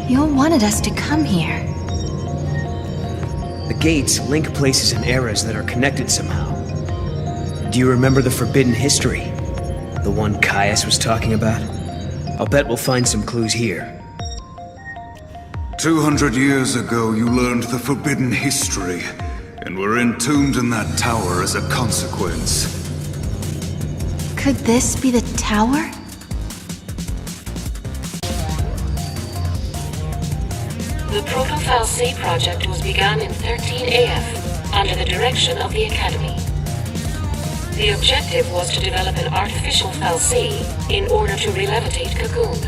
Yul wanted us to come here. The gates link places and eras that are connected somehow. Do you remember the Forbidden History? The one Caius was talking about? I'll bet we'll find some clues here. 200 years ago, you learned the Forbidden History, and were entombed in that tower as a consequence. Could this be the tower? The Proto-Fal'Cie project was begun in 13 AF, under the direction of the Academy. The objective was to develop an artificial Fal'Cie in order to re-levitate Cocoon.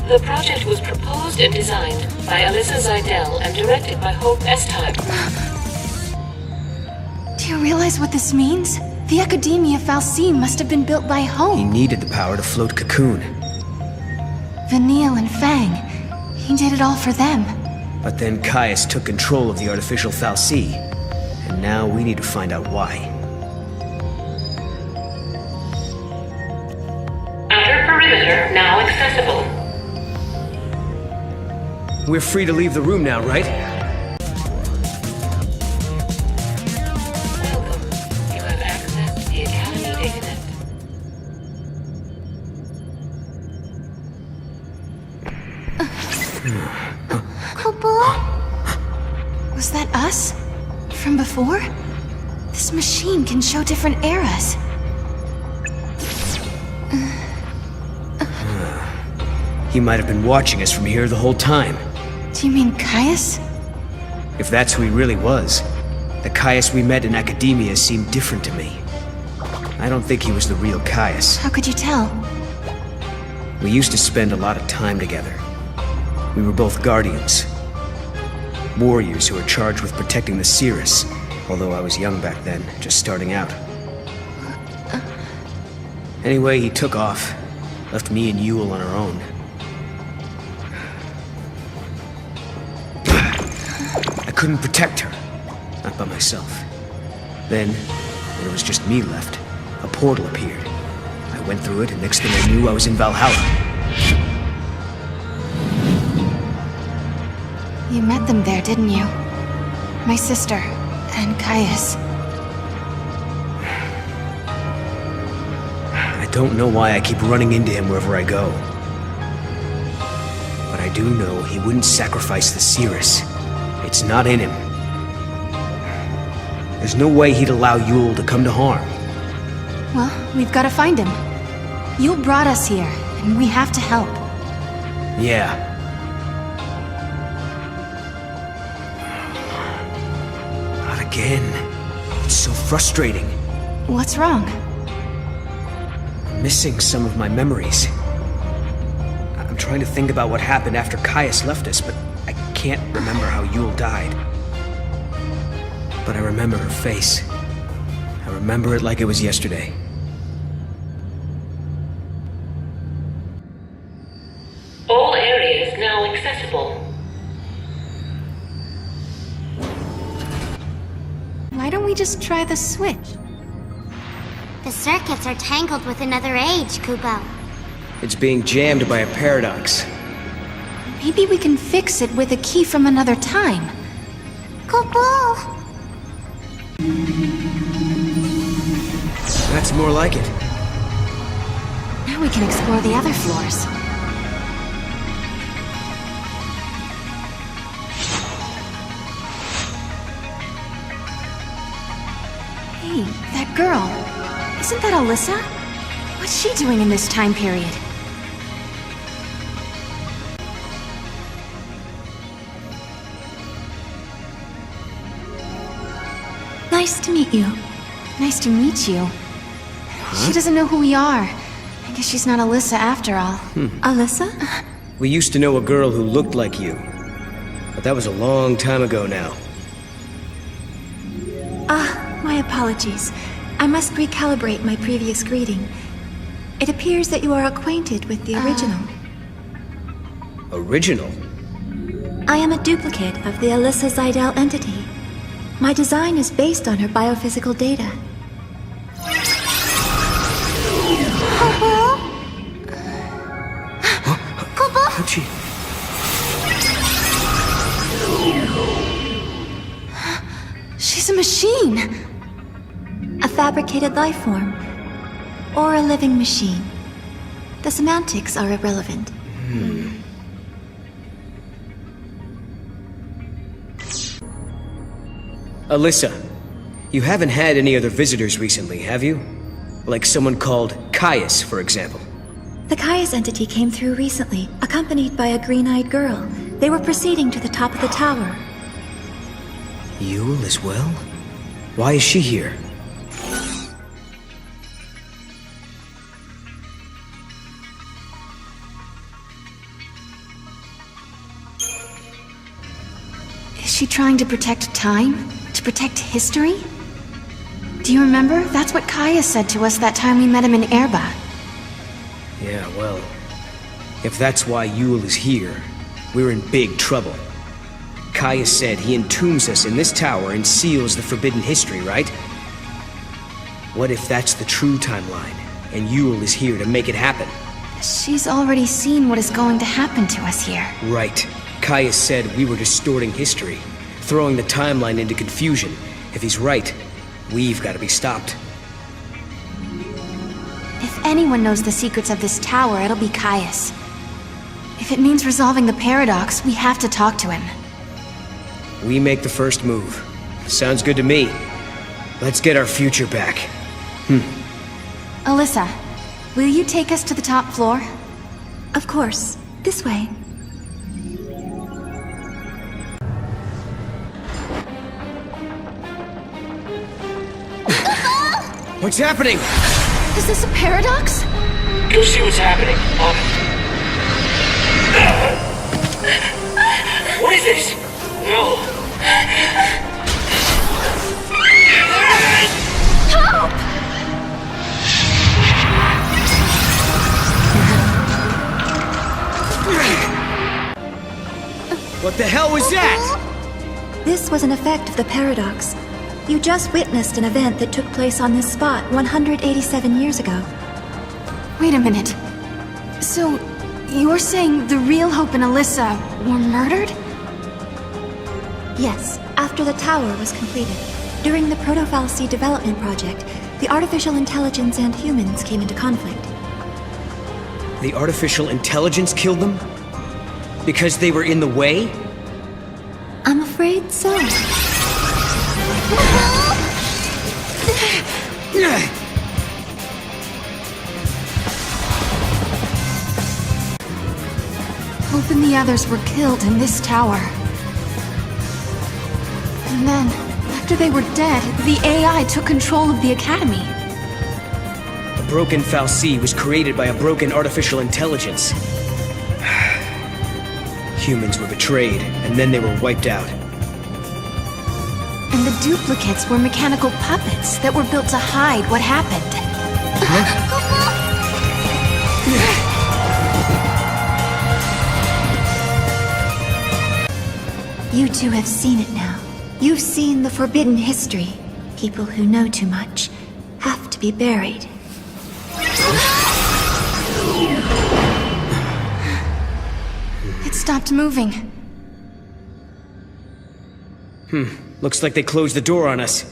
The project was proposed and designed by Alyssa Zidell and directed by Hope Estheim. Do you realize what this means? The Academia Fal'Cie must have been built by He Hope. needed the power to float Cocoon. Vanille and Fang. He did it all for them. But then Caius took control of the artificial Fal'Cie, and now we need to find out why. Outer perimeter now accessible. We're free to leave the room now, right? Welcome. You have access to the Academy datanet. Was that us? From before? This machine can show different eras. He might have been watching us from here the whole time. Do you mean Caius? If that's who he really was, the Caius we met in Academia seemed different to me. I don't think he was the real Caius. How could you tell? We used to spend a lot of time together. We were both guardians. Warriors who were charged with protecting the Cirrus, although I was young back then, just starting out. Anyway, he took off, left me and Yul on our own. I couldn't protect her, not by myself. Then, when it was just me left, a portal appeared. I went through it, and next thing I knew, I was in Valhalla. You met them there, didn't you? My sister, and Caius. I don't know why I keep running into him wherever I go. But I do know he wouldn't sacrifice the Cirrus. It's not in him. There's no way he'd allow Yul to come to harm. Well, we've got to find him. Yul brought us here, and we have to help. Yeah. Not again. It's so frustrating. What's wrong? I'm missing some of my memories. I'm trying to think about what happened after Caius left us, but I can't remember how Yul died. But I remember her face. I remember it like it was yesterday. All areas now accessible. Why don't we just try the switch? The circuits are tangled with another age, Kupo. It's being jammed by a paradox. Maybe we can fix it with a key from another time. Kupo! That's more like it. Now we can explore the other floors. Hey, that girl. Isn't that Alyssa? What's she doing in this time period? Nice to meet you. Nice to meet you. She doesn't know who we are. I guess she's not Alyssa after all. Alyssa? We used to know a girl who looked like you. But that was a long time ago now. My apologies. I must recalibrate my previous greeting. It appears that you are acquainted with the original. Original? I am a duplicate of the Alyssa Zidell entity. My design is based on her biophysical data. How'd she... She's a machine! A fabricated life form. Or a living machine. The semantics are irrelevant. Alyssa, you haven't had any other visitors recently, have you? Like someone called Caius, for example. The Caius entity came through recently, accompanied by a green-eyed girl. They were proceeding to the top of the tower. Yule as well? Why is she here? Is she trying to protect time? To protect history? Do you remember? That's what Kaya said to us that time we met him in Erba. Yeah, well, if that's why Yule is here, we're in big trouble. Kaya said he entombs us in this tower and seals the forbidden history, right? What if that's the true timeline, and Yule is here to make it happen? She's already seen what is going to happen to us here. Right. Kaya said we were distorting history, throwing the timeline into confusion. If he's right, we've got to be stopped. If anyone knows the secrets of this tower, it'll be Caius. If it means resolving the paradox, we have to talk to him. We make the first move. Sounds good to me. Let's get our future back. Alyssa, will you take us to the top floor? Of course. This way. What's happening? Is this a paradox? Go see what's happening. On it. What is this? No. Help! What the hell was that? This was an effect of the paradox. You just witnessed an event that took place on this spot 187 years ago. Wait a minute. So, you're saying the real Hope and Alyssa were murdered? Yes, after the tower was completed. During the Proto-Fal'Cie development project, the artificial intelligence and humans came into conflict. The artificial intelligence killed them? Because they were in the way? I'm afraid so. Hope and the others were killed in this tower. And then, after they were dead, the AI took control of the Academy. The broken Fal'Cie was created by a broken artificial intelligence. Humans were betrayed, and then they were wiped out. And the duplicates were mechanical puppets that were built to hide what happened. You two have seen it now. You've seen the forbidden history. People who know too much have to be buried. It stopped moving. Looks like they closed the door on us.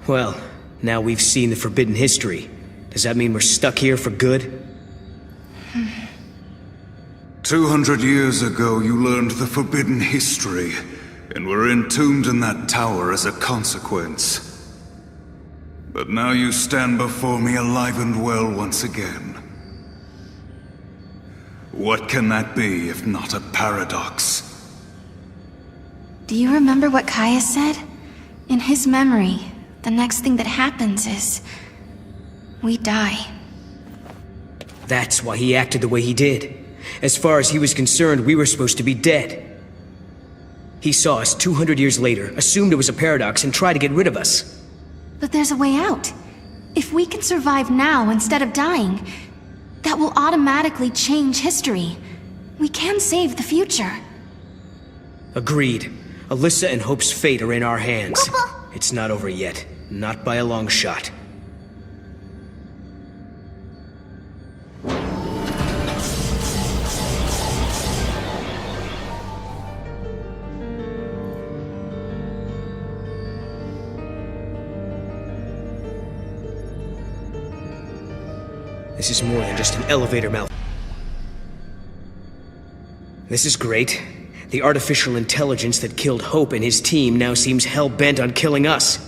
Well, now we've seen the forbidden history. Does that mean we're stuck here for good? 200 years ago, you learned the forbidden history, and were entombed in that tower as a consequence. But now you stand before me alive and well once again. What can that be if not a paradox? Do you remember what Kaya said? In his memory, the next thing that happens is... we die. That's why he acted the way he did. As far as he was concerned, we were supposed to be dead. He saw us 200 years later, assumed it was a paradox, and tried to get rid of us. But there's a way out. If we can survive now instead of dying, that will automatically change history. We can save the future. Agreed. Alyssa and Hope's fate are in our hands. It's not over yet. Not by a long shot. This is more than just an elevator This is great. The artificial intelligence that killed Hope and his team now seems hell-bent on killing us.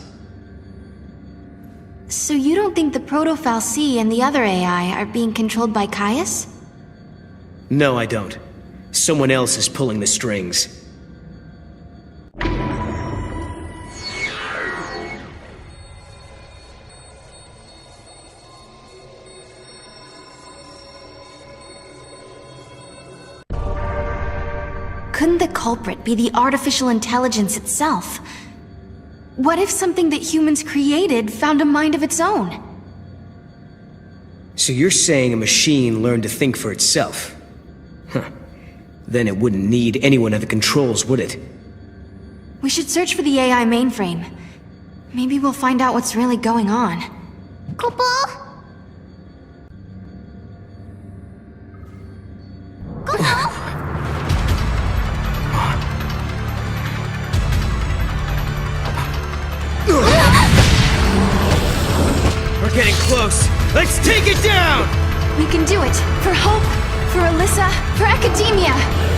So you don't think the Proto-Fal'Cie and the other AI are being controlled by Caius? No, I don't. Someone else is pulling the strings. Couldn't the culprit be the artificial intelligence itself? What if something that humans created found a mind of its own? So you're saying a machine learned to think for itself? Huh. Then it wouldn't need anyone at the controls, would it? We should search for the AI mainframe. Maybe we'll find out what's really going on. Kupo? We're getting close. Let's take it down! We can do it! For Hope, for Alyssa, for Academia!